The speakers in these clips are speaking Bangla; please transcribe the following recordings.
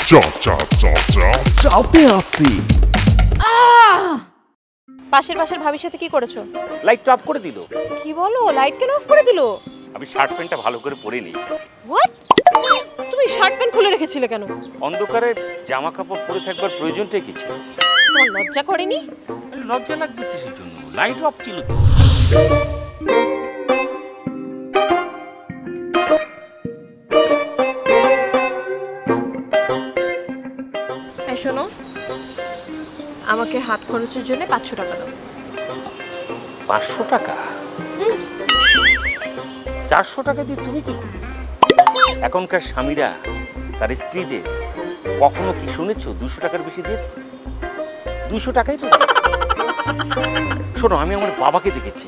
চাপে আসি। পাশের ভাবির সাথে কি করেছো? লাইট অফ করে দিল। কি বলো, লাইট কেন অফ করে দিল? আমি শার্ট প্যান্টটা ভালো করে পরে নি। হোয়াট? তুমি শার্ট প্যান্ট খুলে রেখেছিলে কেন? অন্ধকারে জামা কাপড় পরে থাকবার প্রয়োজনটাই কি ছিল? তোমার লজ্জা করেনি? লজ্জা লাগবে কিসের জন্য? লাইট অফ ছিল তো। শোনো, আমাকে হাত খরচের জন্য 500 টাকা দাও। 500 টাকা? 400 টাকা দিয়ে তুমি কি করবে? এখনকার স্বামীরা তার স্ত্রীদের কখনো কি শুনেছো 200 টাকার বেশি দিয়েছে? 200 টাকাই তো। শোনো, আমি আমার বাবাকে দেখেছি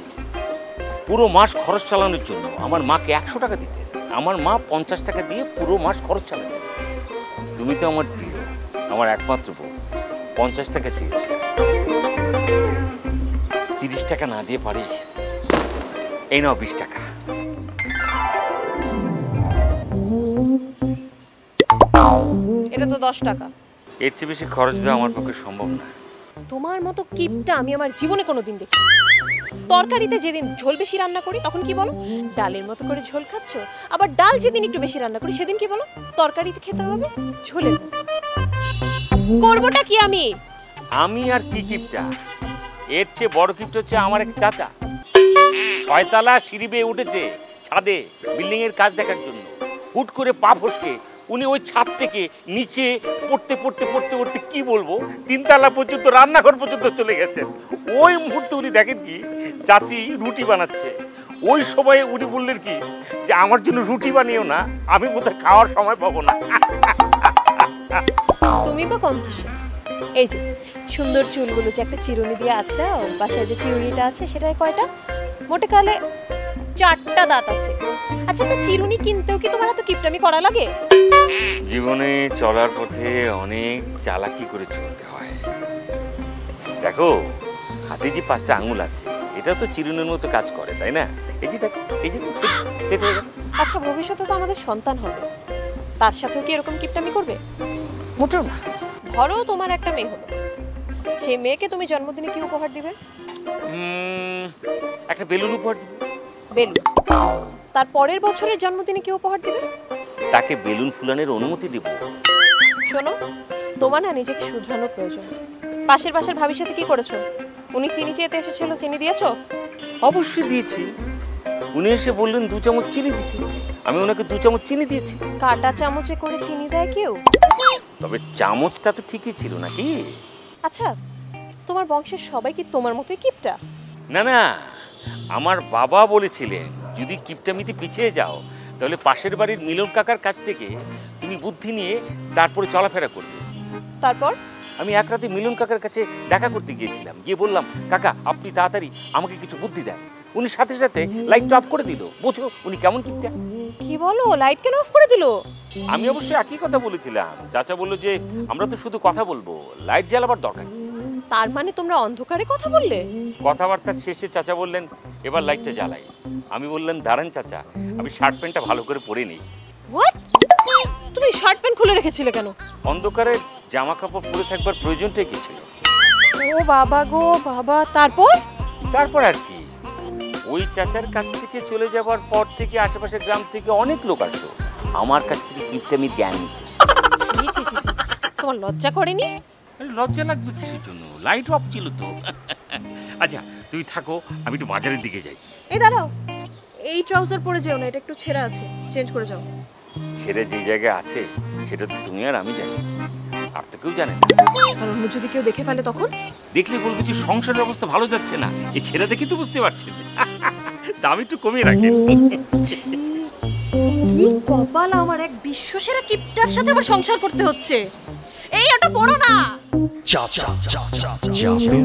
পুরো মাস খরচ চালানোর জন্য আমার মাকে 100 টাকা দিতে, আমার মা 50 টাকা দিয়ে পুরো মাস খরচ চালাতে। তুমি তো আমার প্রিয়, আমার একমাত্র বউ, 50 টাকা চেয়েছো, 30 টাকা না দিয়ে পারি? এই নাও 20 টাকা। এটা তো 10 টাকা। এর চেয়ে বেশি খরচ দেওয়া আমার পক্ষে সম্ভব না। তোমার মতো কিপটা আমি আমার জীবনে কোনোদিন দেখি। তরকারিতে যেদিন ঝোল বেশি রান্না করি তখন কি বলো, ডালের মতো করে ঝোল খাচ্ছ। আবার ডাল যেদিন একটু বেশি রান্না করি সেদিন কি বলো, তরকারিতে খেতে হবে ঝোলের মতো। করবোটা কি আমি? আমি আর কি কিপটা? এর চেয়ে বড় কিপটা হচ্ছে আমার এক চাচা। 6 তলা সিঁড়ি বেয়ে উঠেছে ছাদে বিল্ডিং এর কাজ দেখার জন্য। হুট করে পা ফসকে উনি ওই ছাদ থেকে নিচে পড়তে কি বলবো 3 তলা পর্যন্ত, রান্নাঘর পর্যন্ত চলে গেছেন। ওই মুহূর্তে উনি দেখেন কি চাচি রুটি বানাচ্ছে। ওই সময়ে উনি বললেন কি যে আমার জন্য রুটি বানিও না, আমি বোধহয় খাওয়ার সময় পাবো না। তুমি বা কম কিসে? এই যে সুন্দর চুলগুলো যে একটা চিরুনি দিয়ে আছড়াও, বাসায় যে চিরুনিটা আছে সেটায় কয়টা? মোটে কালে 4টা দাঁত আছে। আচ্ছা, একটা চিরুনি কিনতেও কি তোমার এত কিপটামি করা লাগে? জীবনে চলার পথে অনেক চালাকি করে চলতে হয়। দেখো, হাতে যে 5টা আঙুল আছে এটা তো চিরুনির মতো কাজ করে, তাই না? এই যে দেখো, এই যে সেট হয়ে গেল। আচ্ছা, ভবিষ্যতে তো আমাদের সন্তান হবে, তার সাথেও কি এরকম কিপটামি করবে? মোটেও না। ধরো তোমার একটা মেয়ে হলো, সেই মেয়েকে তুমি জন্মদিনে কি উপহার দিবে? একটা বেলুন উপহার দিব। বেলুন? তার পরের বছরের জন্মদিনে কি উপহার দিবে? তাকে বেলুন ফুলানোর অনুমতি দেব। শোনো, তোমার না নিজেকে শুধরানোর প্রয়োজন। পাশের ভাবির সাথে কি করেছো? উনি চিনি চেতে এসেছিল, চিনি দিয়েছো? অবশ্যই দিয়েছি। উনি এসে বললেন 2 চামচ চিনি দিতে, আমি ওনাকে 2 চামচ চিনি দিয়েছি। কাঁটা চামচে করে চিনি দেয় কেউ? তবে চামচটা তো ঠিকই ছিল নাকি? আচ্ছা, তোমার বংশের সবাই কি তোমার মতোই কিপটা? না না, আমার বাবা বলেছিলেন যদি কিপটামিতে পিছিয়ে যাও তাহলে পাশের বাড়ির মিলন কাকার কাছ থেকে তুমি বুদ্ধি নিয়ে তারপরে চলাফেরা করবে। তারপর আমি এক রাতে মিলন কাকার কাছে দেখা করতে গিয়েছিলাম, গিয়ে বললাম কাকা আপনি তাড়াতাড়ি আমাকে কিছু বুদ্ধি দেন। উনি সাথে সাথে লাইট অফ করে দিল। বোঝো উনি কেমন কিপটা। কি বলো, লাইট কেন অফ করে দিল? আমি অবশ্যই একই কথা বলেছিলাম। চাচা বলল যে আমরা তো শুধু কথা বলবো, লাইট জ্বালাবার দরকার নেই। তার মানে তোমরা অন্ধকারে কথা বললে? কথাবার্তার শেষে চাচা বললেন এবার লাইটটা জ্বালাই। আমি বললাম দাঁড়ান চাচা, আমি শার্ট প্যান্টটা ভালো করে পরে নিই। হোয়াট? তুমি শার্ট প্যান্ট খুলে রেখেছিলে কেন? অন্ধকারে জামা কাপড় পরে থাকবার প্রয়োজনটাই কি ছিল? ও বাবা গো বাবা। তারপর? তারপর আর কি, ওই চাচার কাছ থেকে চলে যাবার পর থেকে আশেপাশের গ্রাম থেকে অনেক লোক আসতো আমার কাছ থেকে কিপটামির জ্ঞান নিতে। তোমার লজ্জা করেনি? লজ্জা লাগবে কিসের জন্য? লাইট অফ ছিল তো। আচ্ছা তুই থাকো, আমি একটু বাজারের দিকে যাই। এই দাঁড়াও, এই ট্রাউজার পরে যেও না, এটা একটু ছেঁড়া আছে, চেঞ্জ করে যাও। ছেড়ে যে জায়গায় আছে সেটা তো তুমি আর আমি জানি, আর তো কেউ জানে না। আর অন্য যদি কেউ দেখে ফেলে তখন? দেখলে বলবো যে সংসারের অবস্থা ভালো যাচ্ছে না, এই ছেড়ে দেখি তো বুঝতে পারছেন। দাম একটু কমিয়ে রাখেন। কি কপাল আমার, এক বিশ্বসেরা কিপটার সাথে আমার সংসার করতে হচ্ছে। এই এটা পড়ো না। চাপে আসি।